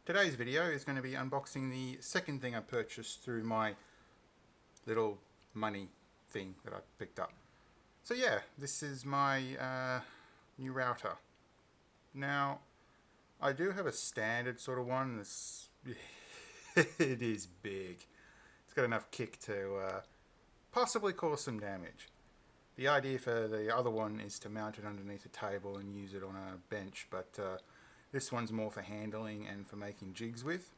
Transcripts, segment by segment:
Today's video is going to be unboxing the second thing I purchased through my little money thing that I picked up. So yeah, this is my new router. Now, I do have a standard sort of one. This it is big. It's got enough kick to possibly cause some damage. The idea for the other one is to mount it underneath a table and use it on a bench, but this one's more for handling and for making jigs with.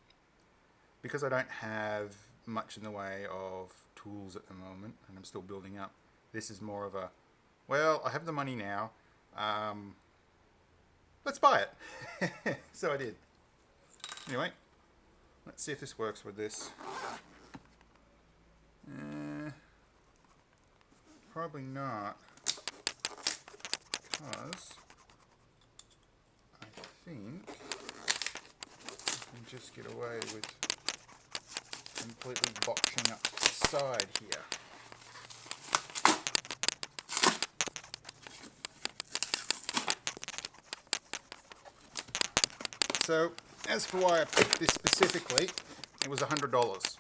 Because I don't have much in the way of tools at the moment, and I'm still building up, this is more of a, well, I have the money now, let's buy it. So I did. Anyway, let's see if this works with this. Probably not, because I think I can just get away with completely boxing up the side here. So, as for why I picked this specifically, it was $100.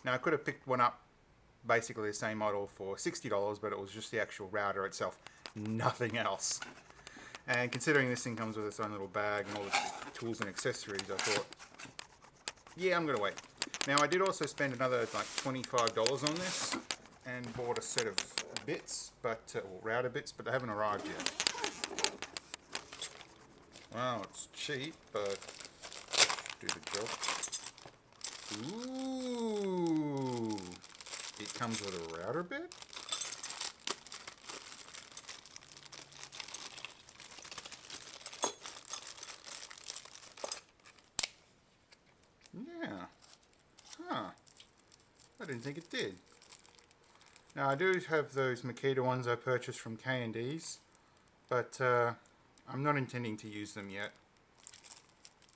Now I could have picked one up basically the same model for $60, but it was just the actual router itself, nothing else. And considering this thing comes with its own little bag and all the tools and accessories, I thought, yeah, I'm going to wait. Now I did also spend another like $25 on this and bought a set of bits, but router bits, but they haven't arrived yet. Well, it's cheap, but do the job. Ooh, it comes with a router bit? Yeah. Huh. I didn't think it did. Now I do have those Makita ones I purchased from K&D's, but I'm not intending to use them yet.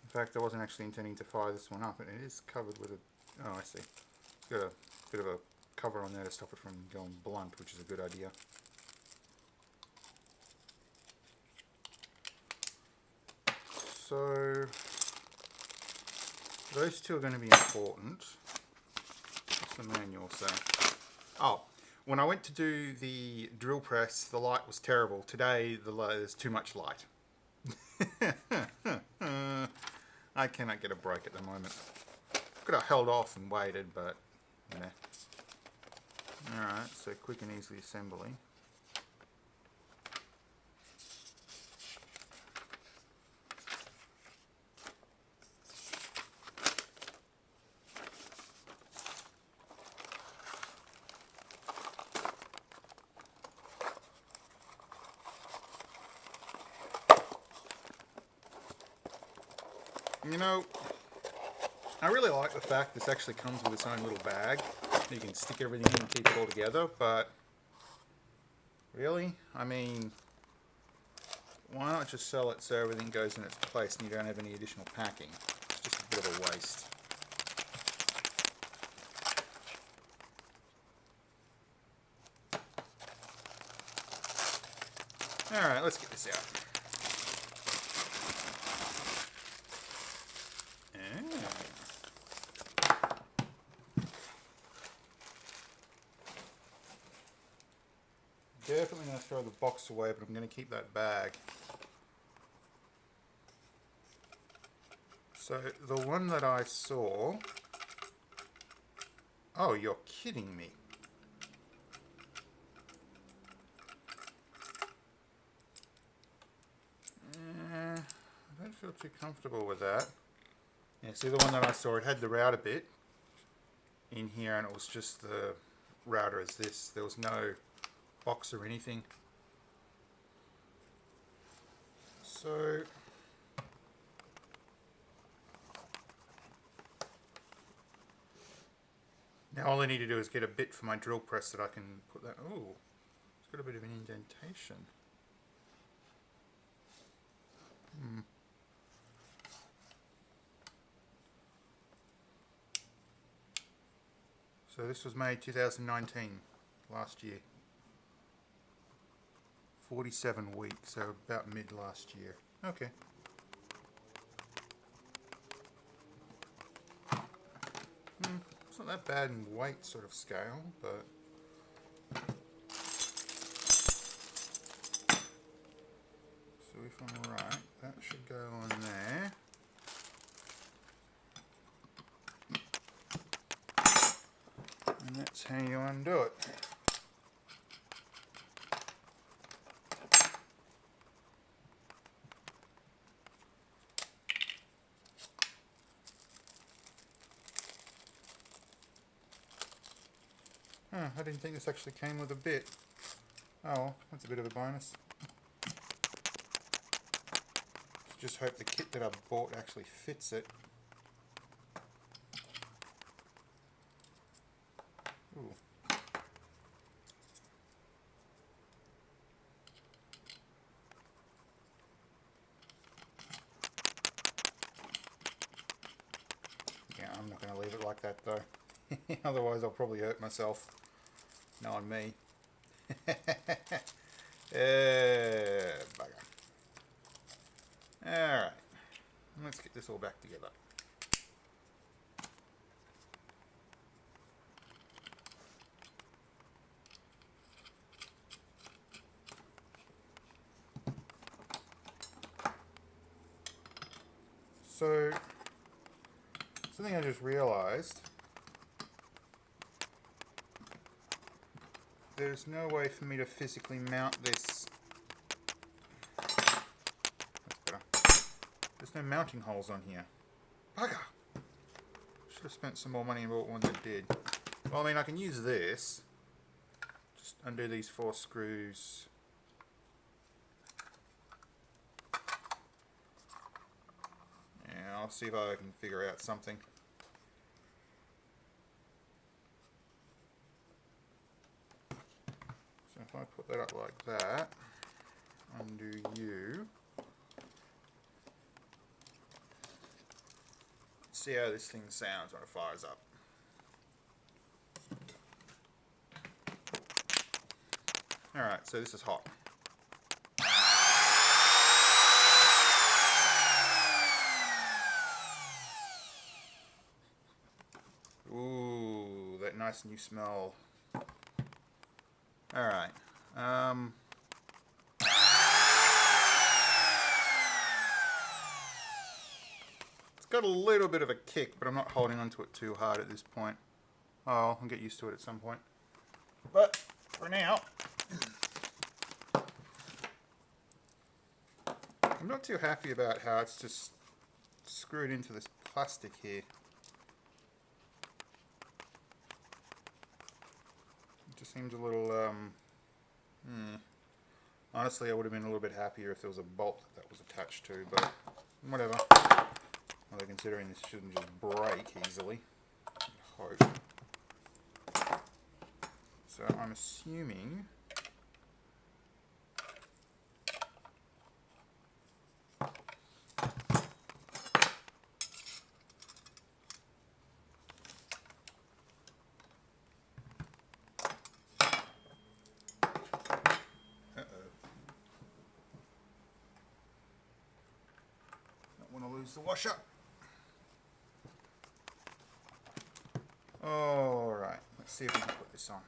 In fact, I wasn't actually intending to fire this one up, and it is covered with a, oh I see, it's got a bit of a cover on there to stop it from going blunt, which is a good idea. So those two are going to be important. What's the manual say? Oh, when I went to do the drill press, the light was terrible. Today, there's too much light. I cannot get a break at the moment. Could have held off and waited, but you know. Alright, so quick and easy assembly. You know, I really like the fact this actually comes with its own little bag. You can stick everything in and keep it all together, but really, I mean, why not just sell it so everything goes in its place and you don't have any additional packing? It's just a bit of a waste. Alright, let's get this out. Definitely going to throw the box away, but I'm going to keep that bag. So the one that I saw... Oh, you're kidding me. I don't feel too comfortable with that. Yeah, see the one that I saw, it had the router bit in here, and it was just the router as this. There was no box or anything. So now all I need to do is get a bit for my drill press that I can put that. Oh, it's got a bit of an indentation. So this was made 2019, last year. 47 weeks, so about mid last year. Okay. It's not that bad in weight sort of scale, but so if I'm right, that should go on there. And that's how you undo it. I didn't think this actually came with a bit. Oh, well, that's a bit of a bonus. Just hope the kit that I bought actually fits it. Ooh. Yeah, I'm not going to leave it like that though. Otherwise I'll probably hurt myself. Knowing me. Bugger. Alright. Let's get this all back together. So, something I just realized. There's no way for me to physically mount this. That's better. There's no mounting holes on here. Bugger! Should have spent some more money and bought one that did. Well, I mean, I can use this. Just undo these 4 screws. Yeah, I'll see if I can figure out something. So if I put that up like that, undo you. See how this thing sounds when it fires up. Alright, so this is hot. Ooh, that nice new smell. Alright. It's got a little bit of a kick, but I'm not holding onto it too hard at this point. Oh, I'll get used to it at some point. But for now, I'm not too happy about how it's just screwed into this plastic here. It just seems a little, honestly, I would have been a little bit happier if there was a bolt that was attached to, but whatever. Although considering this shouldn't just break easily, I hope. So I'm assuming don't want to lose the washer. Alright, let's see if we can put this on.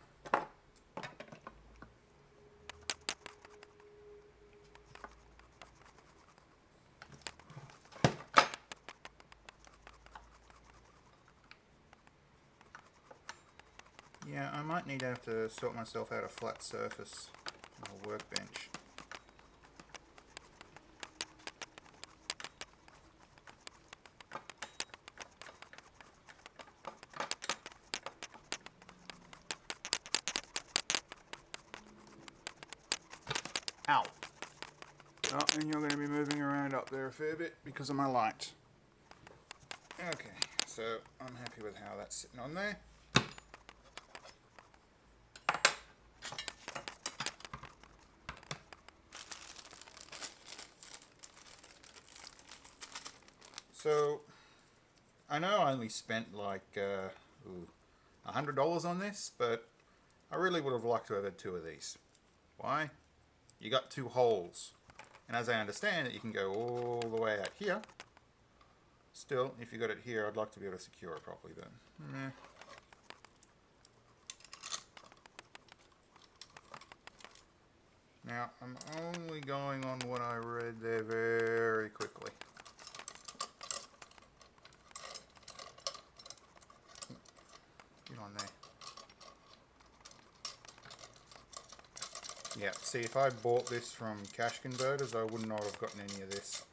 Yeah, I might need to have to sort myself out a flat surface on a workbench. Ow! Oh, and you're going to be moving around up there a fair bit because of my light. Okay, so I'm happy with how that's sitting on there. So, I know I only spent like $100 on this, but I really would have liked to have had 2 of these. Why? You got 2 holes, and as I understand it, you can go all the way out here. Still, if you got it here, I'd like to be able to secure it properly, but meh. Now, I'm only going on what I read there very quickly. Get on there. Yeah, see, if I bought this from Cash Converters, I would not have gotten any of this.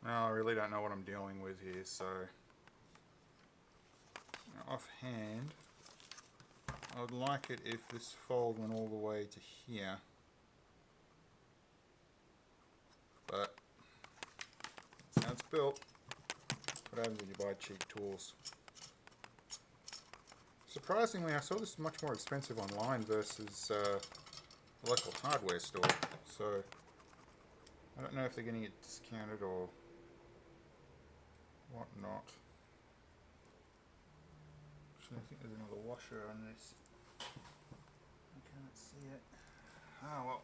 Well, I really don't know what I'm dealing with here, so now, offhand, I would like it if this fold went all the way to here, but that's how it's built. What happens when you buy cheap tools? Surprisingly, I saw this much more expensive online versus the local hardware store, so I don't know if they're getting it discounted or whatnot. Actually, I think there's another washer on this. I can't see it. Oh well.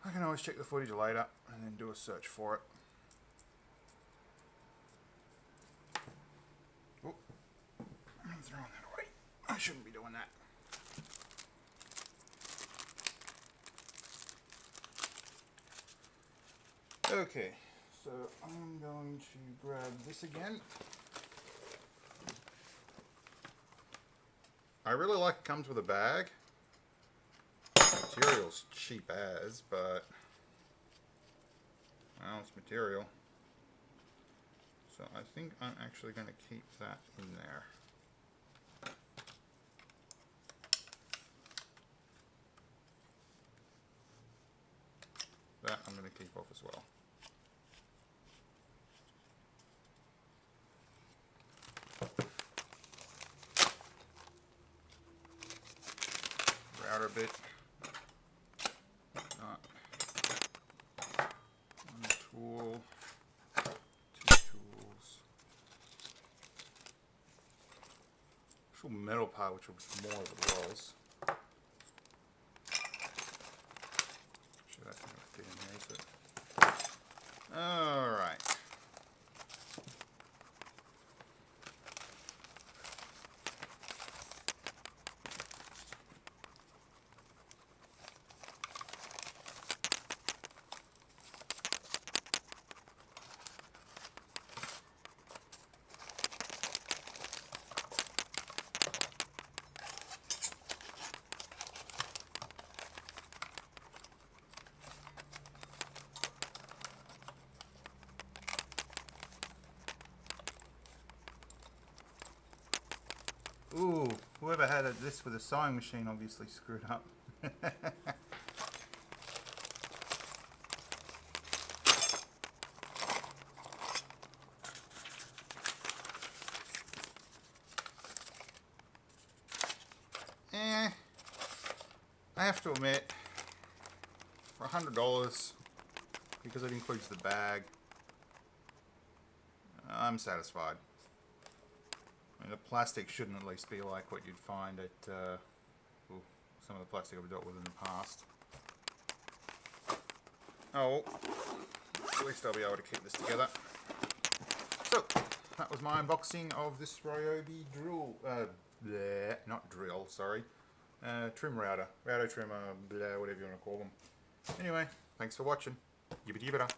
I can always check the footage later and then do a search for it. Oh, I'm throwing that away. I shouldn't be doing that. Okay, so I'm going to grab this again. I really like it comes with a bag. Material's cheap as, but well, it's material. So I think I'm actually going to keep that in there. That I'm going to keep off as well. Router bit. One tool. Two tools. Actual metal part, which will be more of it was. Sure, that's going to fit in there, is it? Alright. Ooh, whoever had this with a sewing machine obviously screwed up. I have to admit, for $100, because it includes the bag, I'm satisfied. I mean, the plastic shouldn't at least be like what you'd find at some of the plastic I've dealt with in the past. Oh, at least I'll be able to keep this together. So, that was my unboxing of this Ryobi drill, not drill, sorry, trim router, trimmer, whatever you want to call them. Anyway, thanks for watching. Yibbity yibbita.